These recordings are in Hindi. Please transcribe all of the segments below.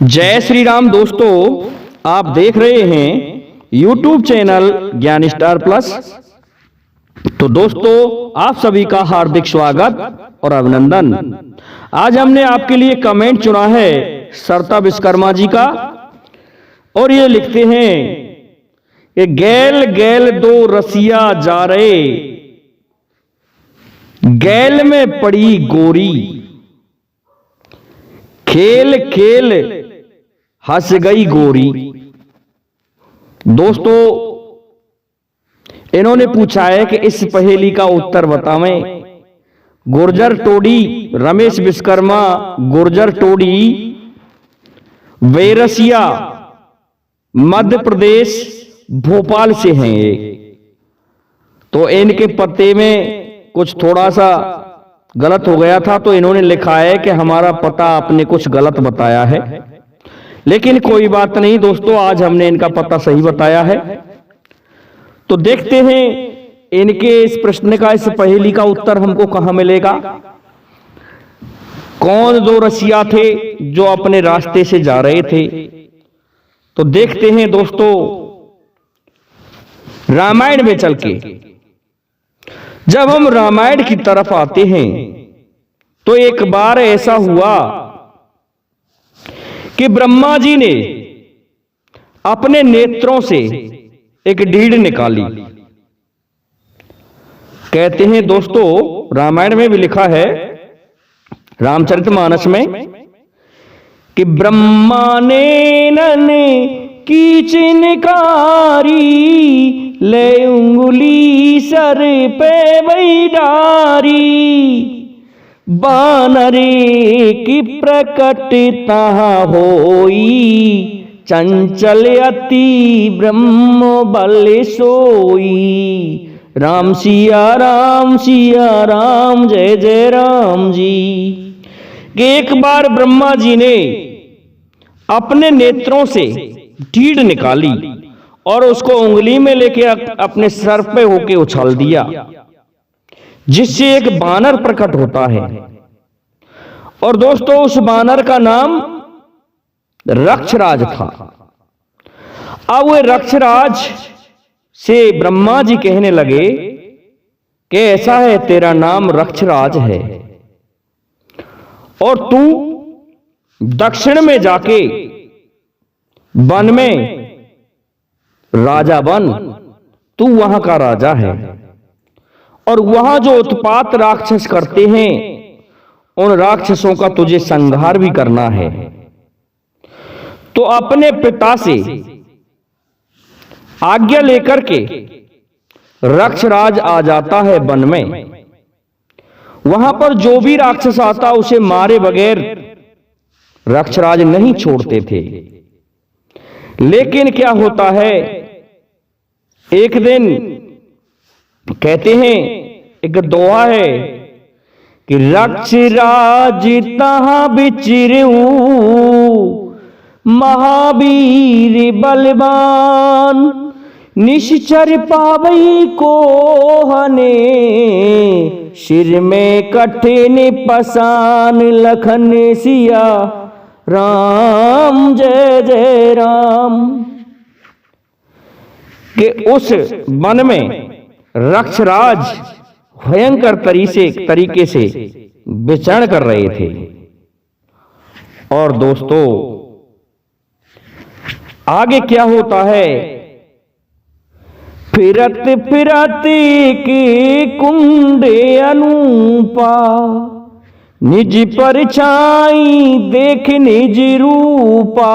जय श्री राम दोस्तों, आप देख रहे हैं YouTube चैनल ज्ञान स्टार प्लस। तो दोस्तों, आप सभी का हार्दिक स्वागत और अभिनंदन। आज हमने आपके लिए कमेंट चुना है सरता विश्वकर्मा जी का, और ये लिखते हैं कि गैल गैल दो रसिया जा रहे, गैल में पड़ी गोरी, खेल खेल हंस गई गोरी। दोस्तों, इन्होंने पूछा है कि इस पहेली का उत्तर बतावें। गुर्जर टोडी रमेश विश्वकर्मा गुर्जर टोडी वेरसिया मध्य प्रदेश भोपाल से हैं ये। तो इनके पते में कुछ थोड़ा सा गलत हो गया था, तो इन्होंने लिखा है कि हमारा पता आपने कुछ गलत बताया है, लेकिन कोई बात नहीं दोस्तों, आज हमने इनका पता सही बताया है। तो देखते हैं इनके इस प्रश्न का, इस पहेली का उत्तर हमको कहां मिलेगा। कौन दो रसिया थे जो अपने रास्ते से जा रहे थे? तो देखते हैं दोस्तों, रामायण में चल के जब हम रामायण की तरफ आते हैं तो एक बार ऐसा हुआ कि ब्रह्मा जी ने अपने नेत्रों से एक ढीढ़ निकाली। कहते हैं दोस्तों, रामायण में भी लिखा है, रामचरितमानस में, कि ब्रह्मा ने नन कीच निकारी, ले उंगली सर पे बैडारी, बानरे की प्रकटता होई, चंचल अति ब्रह्म बल सोई। राम सिया राम जय जय राम जी। कि एक बार ब्रह्मा जी ने अपने नेत्रों से ढीढ़ निकाली और उसको उंगली में लेके अपने सर पे होके उछाल दिया, जिससे एक बानर प्रकट होता है। और दोस्तों, उस बानर का नाम रक्षराज था। अब वो रक्षराज से ब्रह्मा जी कहने लगे कि ऐसा है, तेरा नाम रक्षराज है और तू दक्षिण में जाके वन में राजा बन, तू वहां का राजा है, और वहां जो उत्पात राक्षस करते हैं उन राक्षसों का तुझे संहार भी करना है। तो अपने पिता से आज्ञा लेकर के रक्षराज आ जाता है वन में। वहां पर जो भी राक्षस आता उसे मारे बगैर रक्षराज नहीं छोड़ते थे। लेकिन क्या होता है, एक दिन कहते हैं, एक दोहा है कि रक्षराज तहां बिचरऊ, महावीर बलवान, निश्चर पावई को हने, सिर में कठिन पसान, लखन सिया राम जय जय राम। कि उस वन में रक्षराज भयंकर तरीके से विचरण कर रहे थे। और दोस्तों, आगे क्या होता है, फिरत फिरत के कुंडे अनूपा, निज परछाई देख निज रूपा।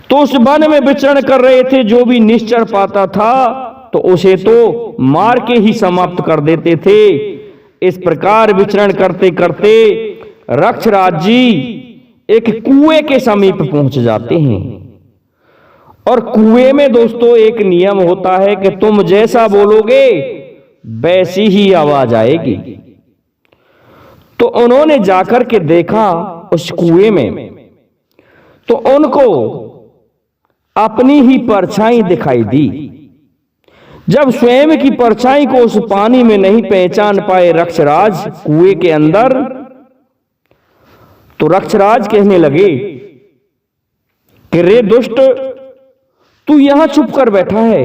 तो उस वन में विचरण कर रहे थे, जो भी निश्चर पाता था तो उसे तो मार के ही समाप्त कर देते थे। इस प्रकार विचरण करते करते रक्षराज जी एक कुएं के समीप पहुंच जाते हैं। और कुएं में दोस्तों एक नियम होता है कि तुम जैसा बोलोगे वैसी ही आवाज आएगी। तो उन्होंने जाकर के देखा उस कुएं में, तो उनको अपनी ही परछाई दिखाई दी। जब स्वयं की परछाई को उस पानी में नहीं पहचान पाए रक्षराज कुएं के अंदर, तो रक्षराज कहने लगे कि रे दुष्ट, तू यहां चुप कर बैठा है।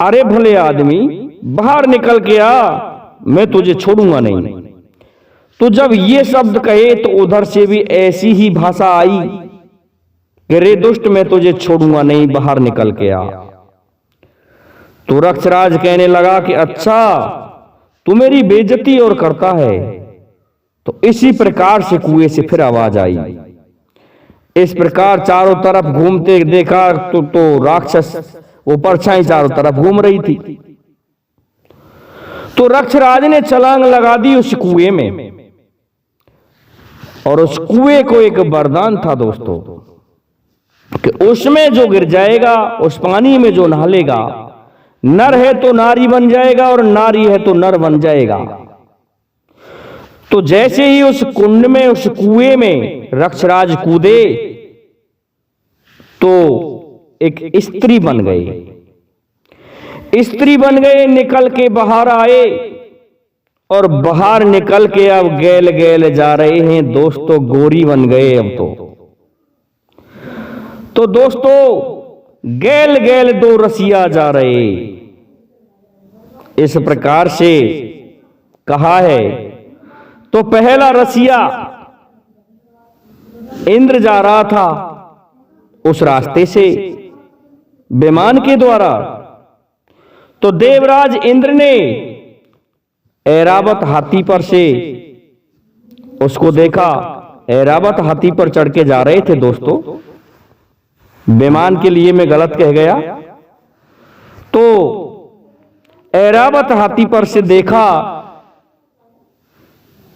अरे भले आदमी, बाहर निकल के आ, मैं तुझे छोड़ूंगा नहीं। तो जब ये शब्द कहे तो उधर से भी ऐसी ही भाषा आई कि रे दुष्ट, मैं तुझे छोड़ूंगा नहीं, बाहर निकल के आ। तो रक्षराज कहने लगा कि अच्छा, तू मेरी बेइज्जती और करता है। तो इसी प्रकार से कुएं से फिर आवाज आई। इस प्रकार चारों तरफ घूमते देखा तो राक्षस, वो परछाई चारों तरफ घूम रही थी। तो रक्षराज ने छलांग लगा दी उस कुएं में, और उस कुएं को एक वरदान था दोस्तों कि उसमें जो गिर जाएगा, उस पानी में जो नहा लेगा, नर है तो नारी बन जाएगा और नारी है तो नर बन जाएगा। तो जैसे ही उस कुंड में, उस कुएं में रक्षराज कूदे तो एक स्त्री बन गई। स्त्री बन गए, निकल के बाहर आए, और बाहर निकल के अब गैल गैल जा रहे हैं दोस्तों, गोरी बन गए अब तो दोस्तों गैल गैल दो रसिया जा रहे। इस प्रकार से कहा है। तो पहला रसिया इंद्र जा रहा था उस रास्ते से विमान के द्वारा। तो देवराज इंद्र ने ऐरावत हाथी पर से उसको देखा। ऐरावत हाथी पर चढ़ के जा रहे थे दोस्तों, विमान के लिए मैं गलत कह गया। तो ऐरावत हाथी पर से देखा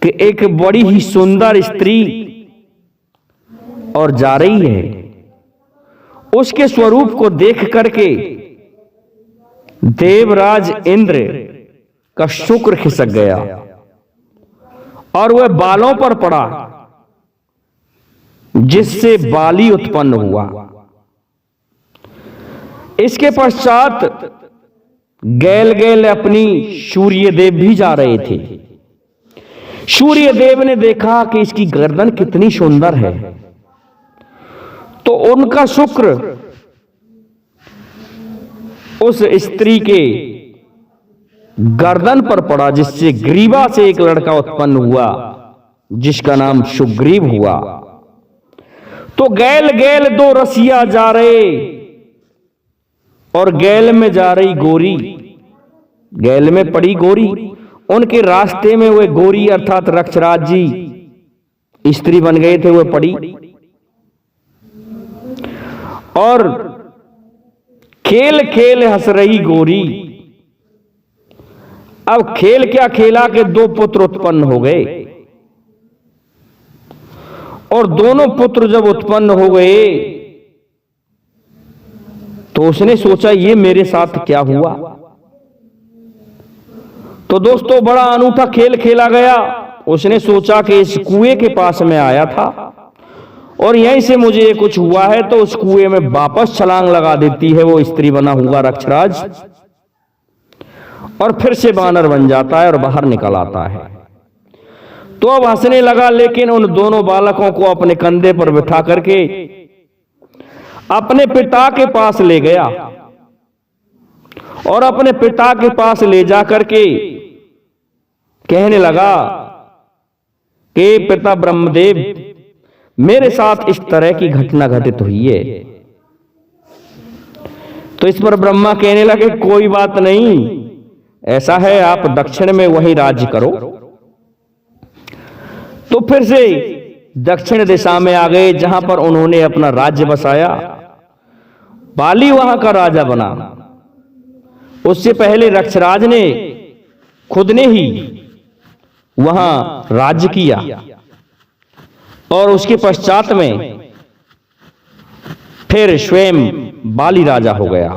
कि एक बड़ी ही सुंदर स्त्री और जा रही है। उसके स्वरूप को देख करके देवराज इंद्र का शुक्र खिसक गया और वह बालों पर पड़ा, जिससे बाली उत्पन्न हुआ। इसके पश्चात गैल गैल अपनी सूर्यदेव भी जा रहे थे। सूर्यदेव ने देखा कि इसकी गर्दन कितनी सुंदर है, तो उनका शुक्र उस स्त्री के गर्दन पर पड़ा, जिससे ग्रीवा से एक लड़का उत्पन्न हुआ, जिसका नाम सुग्रीव हुआ। तो गैल गैल दो रसिया जा रहे, और गैल में जा रही गोरी, गैल में पड़ी गोरी। उनके रास्ते में वह गोरी अर्थात रक्षराज जी स्त्री बन गए थे, वह पड़ी। और खेल खेल हंस रही गोरी। अब खेल क्या खेला कि दो पुत्र उत्पन्न हो गए, और दोनों पुत्र जब उत्पन्न हो गए तो उसने सोचा ये मेरे साथ क्या हुआ। तो दोस्तों बड़ा अनूठा खेल खेला गया। उसने सोचा कि इस कुएं के पास में आया था और यहीं से मुझे कुछ हुआ है, तो उस कुएं में वापस छलांग लगा देती है वो स्त्री बना हुआ रक्षराज, और फिर से बानर बन जाता है और बाहर निकल आता है। तो अब हंसने लगा, लेकिन उन दोनों बालकों को अपने कंधे पर बिठा करके अपने पिता के पास ले गया, और अपने पिता के पास ले जा करके कहने लगा कि पिता ब्रह्मदेव, मेरे साथ इस तरह की घटना घटित हुई है। तो इस पर ब्रह्मा कहने लगे कोई बात नहीं, ऐसा है आप दक्षिण में वहीं राज्य करो। तो फिर से दक्षिण दिशा में आ गए, जहां पर उन्होंने अपना राज्य बसाया। बाली वहां का राजा बना। उससे पहले रक्षराज ने खुद ने ही वहां राज्य किया, और उसके पश्चात में फिर स्वयं बाली राजा हो गया।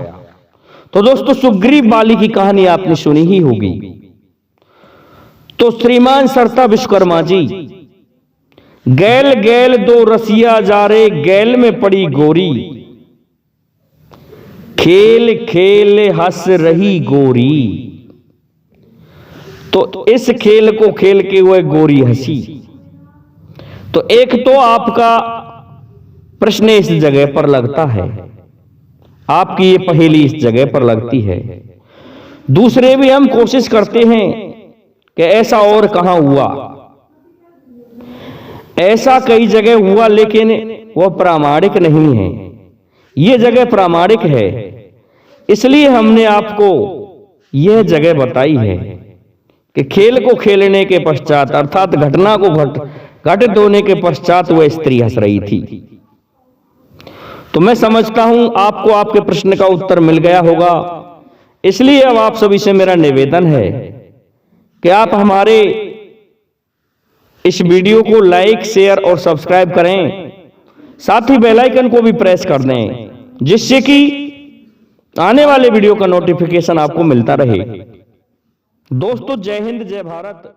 तो दोस्तों सुग्रीव बाली की कहानी आपने सुनी ही होगी। तो श्रीमान सरता विश्वकर्मा जी, गैल गैल दो रसिया जा रे, गैल में पड़ी गोरी, खेल खेल हंस रही गोरी। तो इस खेल को खेल के वह गोरी हंसी, तो एक तो आपका प्रश्न इस जगह पर लगता है, आपकी ये पहेली इस जगह पर लगती है। दूसरे भी हम कोशिश करते हैं कि ऐसा और कहां हुआ, ऐसा कई जगह हुआ, लेकिन वह प्रामाणिक नहीं है। यह जगह प्रामाणिक है, इसलिए हमने आपको यह जगह बताई है कि खेल को खेलने के पश्चात, अर्थात घटना को घटित होने के पश्चात वह स्त्री हंस रही थी। तो मैं समझता हूं आपको आपके प्रश्न का उत्तर मिल गया होगा। इसलिए अब आप सभी से मेरा निवेदन है कि आप हमारे इस वीडियो को लाइक, शेयर और सब्सक्राइब करें, साथ ही बेल आइकन को भी प्रेस कर दें, जिससे कि आने वाले वीडियो का नोटिफिकेशन आपको मिलता रहे। दोस्तों, जय हिंद, जय भारत।